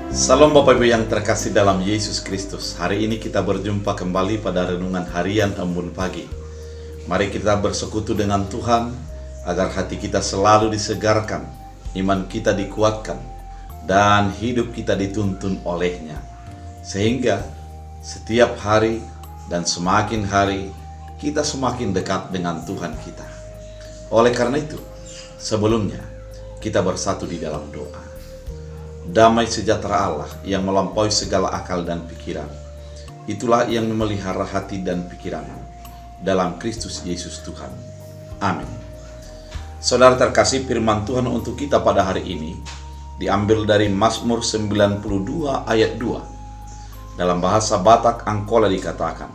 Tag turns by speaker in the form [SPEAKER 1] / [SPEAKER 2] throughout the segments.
[SPEAKER 1] Salam Bapak Ibu yang terkasih dalam Yesus Kristus. Hari ini kita berjumpa kembali pada renungan harian Embun Pagi. Mari kita bersekutu dengan Tuhan agar hati kita selalu disegarkan, iman kita dikuatkan, dan hidup kita dituntun olehnya. Sehingga setiap hari dan semakin hari kita semakin dekat dengan Tuhan kita. Oleh karena itu, sebelumnya kita bersatu di dalam doa. Damai sejahtera Allah yang melampaui segala akal dan pikiran, itulah yang memelihara hati dan pikiran dalam Kristus Yesus Tuhan. Amin. Saudara terkasih, firman Tuhan untuk kita pada hari ini diambil dari Mazmur 92 ayat 2. Dalam bahasa Batak Angkola dikatakan,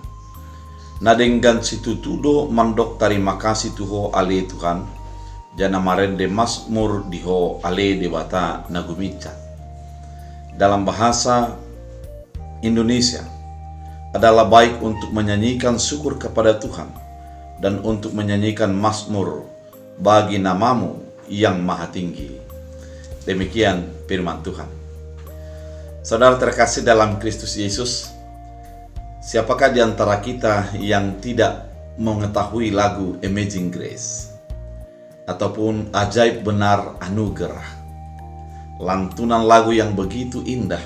[SPEAKER 1] Nadenggan situtudo mandok tarima kasih tuho ale Tuhan, jana marende Mazmur diho ale debata nagumica. Dalam bahasa Indonesia adalah baik untuk menyanyikan syukur kepada Tuhan dan untuk menyanyikan mazmur bagi namamu yang maha tinggi. Demikian firman Tuhan. Saudara terkasih dalam Kristus Yesus, siapakah di antara kita yang tidak mengetahui lagu Amazing Grace ataupun Ajaib Benar Anugerah? Lantunan lagu yang begitu indah,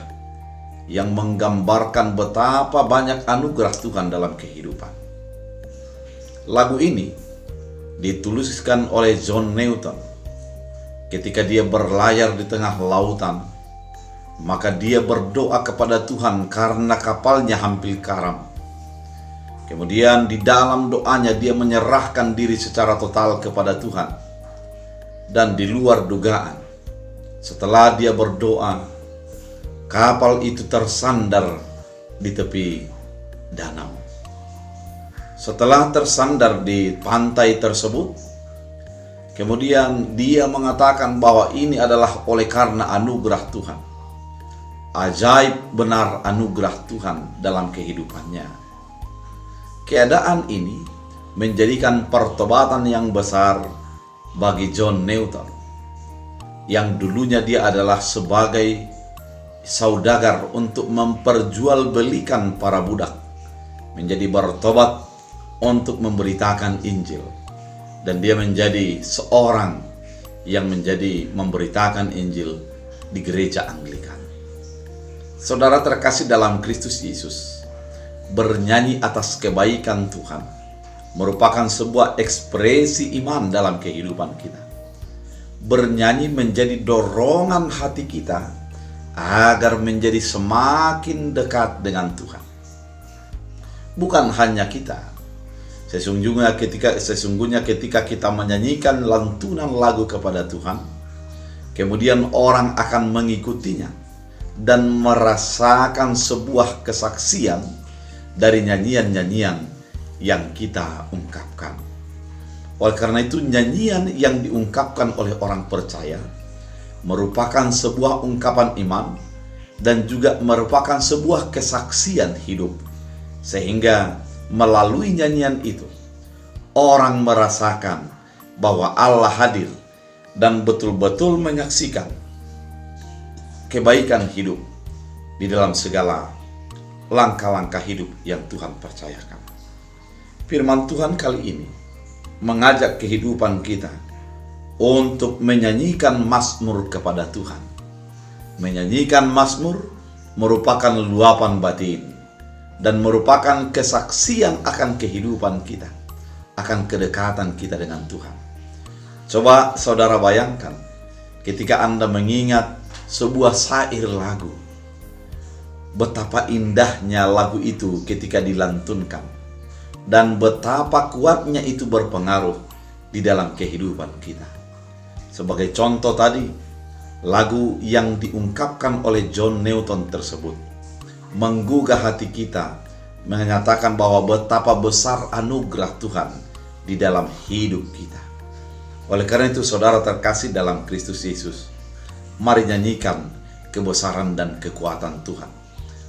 [SPEAKER 1] yang menggambarkan betapa banyak anugerah Tuhan dalam kehidupan. Lagu ini dituliskan oleh John Newton ketika dia berlayar di tengah lautan. Maka dia berdoa kepada Tuhan karena kapalnya hampir karam. Kemudian di dalam doanya dia menyerahkan diri secara total kepada Tuhan. Dan di luar dugaan, setelah dia berdoa, kapal itu tersandar di tepi danau. Setelah tersandar di pantai tersebut, kemudian dia mengatakan bahwa ini adalah oleh karena anugerah Tuhan. Ajaib benar anugerah Tuhan dalam kehidupannya. Keadaan ini menjadikan pertobatan yang besar bagi John Newton, yang dulunya dia adalah sebagai saudagar untuk memperjualbelikan para budak, menjadi bertobat untuk memberitakan Injil, dan dia menjadi seorang yang menjadi memberitakan Injil di gereja Anglikan. Saudara terkasih dalam Kristus Yesus, bernyanyi atas kebaikan Tuhan merupakan sebuah ekspresi iman dalam kehidupan kita. Bernyanyi menjadi dorongan hati kita agar menjadi semakin dekat dengan Tuhan. Bukan hanya kita, sesungguhnya ketika kita menyanyikan lantunan lagu kepada Tuhan, kemudian orang akan mengikutinya dan merasakan sebuah kesaksian dari nyanyian-nyanyian yang kita ungkapkan. Oleh karena itu, nyanyian yang diungkapkan oleh orang percaya merupakan sebuah ungkapan iman dan juga merupakan sebuah kesaksian hidup. Sehingga melalui nyanyian itu, orang merasakan bahwa Allah hadir dan betul-betul menyaksikan kebaikan hidup di dalam segala langkah-langkah hidup yang Tuhan percayakan. Firman Tuhan kali ini mengajak kehidupan kita untuk menyanyikan mazmur kepada Tuhan. Menyanyikan mazmur merupakan luapan batin dan merupakan kesaksian akan kehidupan kita, akan kedekatan kita dengan Tuhan. Coba saudara bayangkan ketika Anda mengingat sebuah syair lagu, betapa indahnya lagu itu ketika dilantunkan, dan betapa kuatnya itu berpengaruh di dalam kehidupan kita. Sebagai contoh tadi, lagu yang diungkapkan oleh John Newton tersebut menggugah hati kita, menyatakan bahwa betapa besar anugerah Tuhan di dalam hidup kita. Oleh karena itu, saudara terkasih dalam Kristus Yesus, mari nyanyikan kebesaran dan kekuatan Tuhan.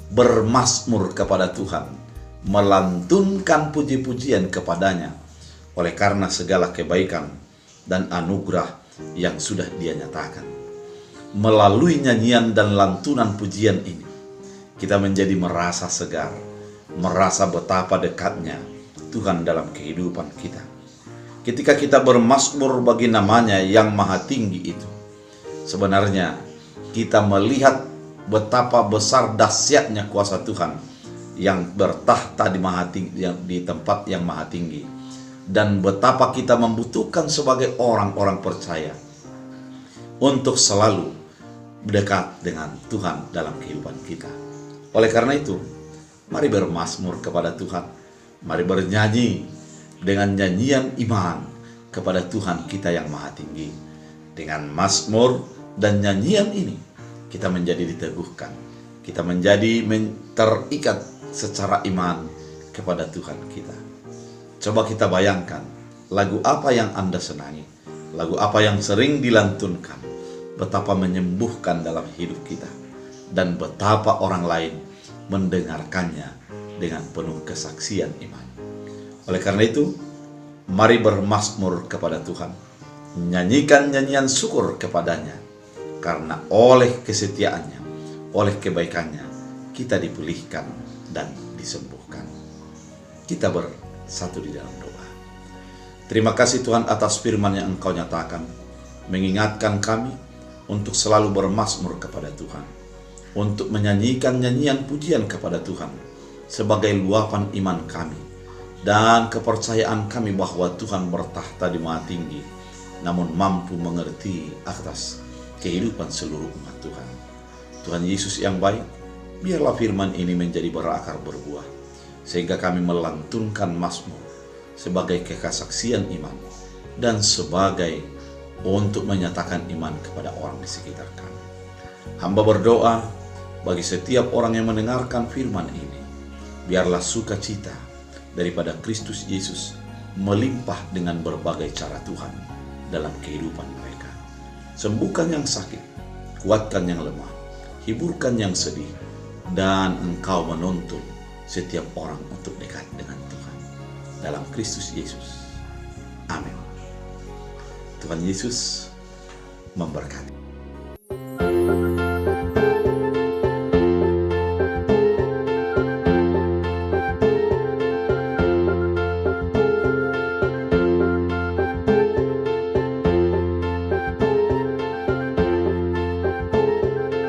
[SPEAKER 1] Bermazmur kepada Tuhan, melantunkan puji-pujian kepadanya oleh karena segala kebaikan dan anugerah yang sudah Dia nyatakan. melalui nyanyian dan lantunan pujian ini, kita menjadi merasa segar, merasa betapa dekatnya Tuhan dalam kehidupan kita. Ketika kita bermazmur bagi namanya yang maha tinggi itu, sebenarnya kita melihat betapa besar dahsyatnya kuasa Tuhan yang bertahta di tempat yang maha tinggi, dan betapa kita membutuhkan sebagai orang-orang percaya untuk selalu dekat dengan Tuhan dalam kehidupan kita. Oleh karena itu, mari bermazmur kepada Tuhan. Mari bernyanyi dengan nyanyian iman kepada Tuhan kita yang maha tinggi. Dengan mazmur dan nyanyian ini, kita menjadi diteguhkan. Kita menjadi terikat secara iman kepada Tuhan kita. Coba kita bayangkan, lagu apa yang Anda senangi, lagu apa yang sering dilantunkan, betapa menyembuhkan dalam hidup kita, dan betapa orang lain mendengarkannya dengan penuh kesaksian iman. Oleh karena itu, mari bermazmur kepada Tuhan, nyanyikan nyanyian syukur kepadanya, karena oleh kesetiaannya, oleh kebaikannya, kita dipulihkan dan disembuhkan. Kita bersatu di dalam doa. Terima kasih Tuhan atas firman yang Engkau nyatakan, mengingatkan kami untuk selalu bermazmur kepada Tuhan, untuk menyanyikan nyanyian pujian kepada Tuhan sebagai luapan iman kami dan kepercayaan kami bahwa Tuhan bertahta di maha tinggi, namun mampu mengerti atas kehidupan seluruh umat Tuhan. Tuhan Yesus yang baik, biarlah firman ini menjadi berakar berbuah, sehingga kami melantunkan mazmur sebagai kesaksian iman dan sebagai untuk menyatakan iman kepada orang di sekitar kami. Hamba berdoa bagi setiap orang yang mendengarkan firman ini, biarlah sukacita daripada Kristus Yesus melimpah dengan berbagai cara Tuhan dalam kehidupan mereka. Sembuhkan yang sakit, kuatkan yang lemah, hiburkan yang sedih, dan Engkau menuntun setiap orang untuk dekat dengan Tuhan. Dalam Kristus Yesus. Amin. Tuhan Yesus memberkati.